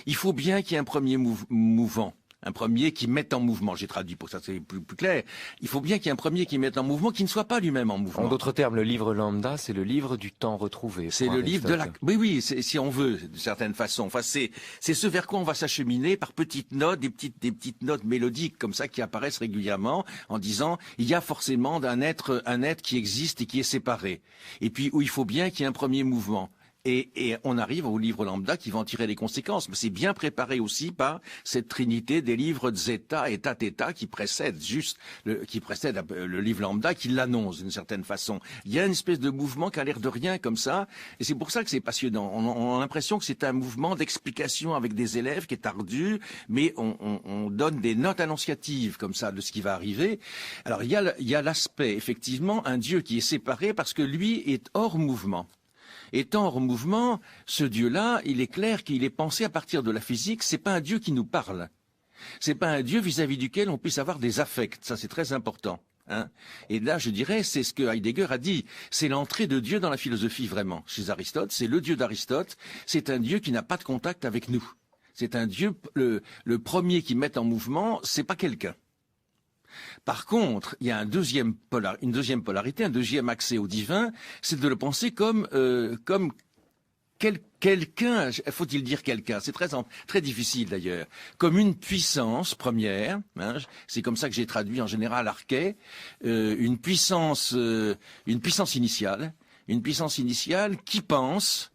Il faut bien qu'il y ait un premier mouvant. Un premier qui mette en mouvement, j'ai traduit pour ça c'est plus clair. Il faut bien qu'il y ait un premier qui mette en mouvement, qui ne soit pas lui-même en mouvement. En d'autres termes, le livre lambda, c'est le livre du temps retrouvé. C'est le livre de la... Oui, si on veut, d'une certaine façon. Enfin, c'est ce vers quoi on va s'acheminer par petites notes, des petites notes mélodiques comme ça qui apparaissent régulièrement en disant il y a forcément un être qui existe et qui est séparé. Et puis où il faut bien qu'il y ait un premier mouvement. Et on arrive au livre lambda qui va en tirer les conséquences. Mais c'est bien préparé aussi par cette trinité des livres zeta et theta qui précèdent le livre lambda, qui l'annonce d'une certaine façon. Il y a une espèce de mouvement qui a l'air de rien comme ça. Et c'est pour ça que c'est passionnant. On a l'impression que c'est un mouvement d'explication avec des élèves qui est ardu, mais on donne des notes annonciatives comme ça de ce qui va arriver. Alors il y a l'aspect, effectivement, un Dieu qui est séparé parce que lui est hors mouvement. Étant hors mouvement, ce Dieu-là, il est clair qu'il est pensé à partir de la physique. C'est pas un Dieu qui nous parle. C'est pas un Dieu vis-à-vis duquel on puisse avoir des affects. Ça, c'est très important. Hein. Et là, je dirais, c'est ce que Heidegger a dit. C'est l'entrée de Dieu dans la philosophie, vraiment. Chez Aristote, c'est le Dieu d'Aristote. C'est un Dieu qui n'a pas de contact avec nous. C'est un Dieu, le premier qui met en mouvement, c'est pas quelqu'un. Par contre, il y a une deuxième polarité, un deuxième accès au divin, c'est de le penser comme quelqu'un, faut-il dire quelqu'un, c'est très difficile d'ailleurs, comme une puissance première, hein, c'est comme ça que j'ai traduit en général arché, une puissance initiale qui pense,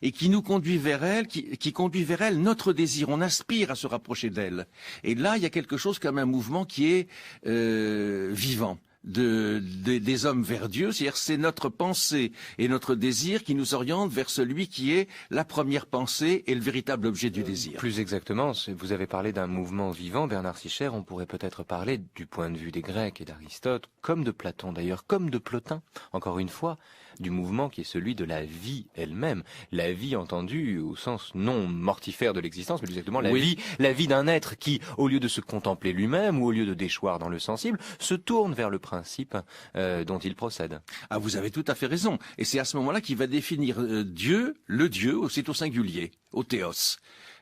et qui nous conduit vers elle, qui conduit vers elle notre désir. On aspire à se rapprocher d'elle. Et là, il y a quelque chose comme un mouvement qui est vivant. Des hommes vers Dieu, c'est-à-dire c'est notre pensée et notre désir qui nous orientent vers celui qui est la première pensée et le véritable objet du désir. Plus exactement, vous avez parlé d'un mouvement vivant, Bernard Sicher, on pourrait peut-être parler du point de vue des Grecs et d'Aristote, comme de Platon d'ailleurs, comme de Plotin, encore une fois, du mouvement qui est celui de la vie elle-même. La vie entendue au sens non mortifère de l'existence, mais exactement la vie d'un être qui, au lieu de se contempler lui-même ou au lieu de déchoir dans le sensible, se tourne vers le principe dont il procède. Ah, vous avez tout à fait raison. Et c'est à ce moment-là qu'il va définir Dieu, le Dieu, c'est au singulier, au théos.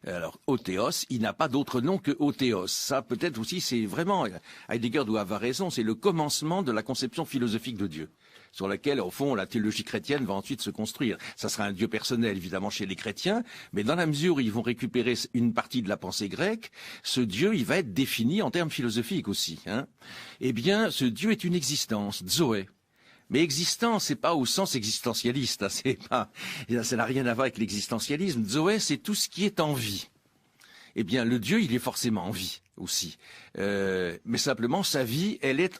Alors, au théos, il n'a pas d'autre nom que au théos. Ça, peut-être aussi, c'est vraiment, Heidegger doit avoir raison, c'est le commencement de la conception philosophique de Dieu, sur laquelle, au fond, la théologie chrétienne va ensuite se construire. Ça sera un Dieu personnel, évidemment, chez les chrétiens, mais dans la mesure où ils vont récupérer une partie de la pensée grecque, ce Dieu, il va être défini en termes philosophiques aussi. Hein. Eh bien, ce Dieu est une existence, Zoé. Mais existence, c'est pas au sens existentialiste, hein, ça n'a rien à voir avec l'existentialisme. Zoé, c'est tout ce qui est en vie. Eh bien, le Dieu, il est forcément en vie aussi. Mais simplement, sa vie, elle est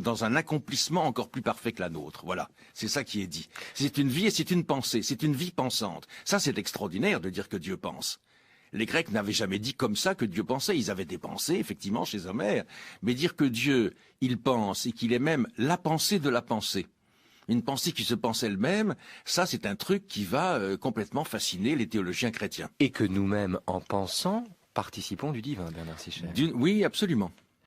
dans un accomplissement encore plus parfait que la nôtre. Voilà, c'est ça qui est dit. C'est une vie et c'est une pensée, c'est une vie pensante. Ça, c'est extraordinaire de dire que Dieu pense. Les Grecs n'avaient jamais dit comme ça que Dieu pensait. Ils avaient des pensées, effectivement, chez Homère. Mais dire que Dieu, il pense et qu'il est même la pensée de la pensée, une pensée qui se pense elle-même, ça c'est un truc qui va complètement fasciner les théologiens chrétiens. Et que nous-mêmes, en pensant, participons du divin, Bernard Sicher. Oui, absolument.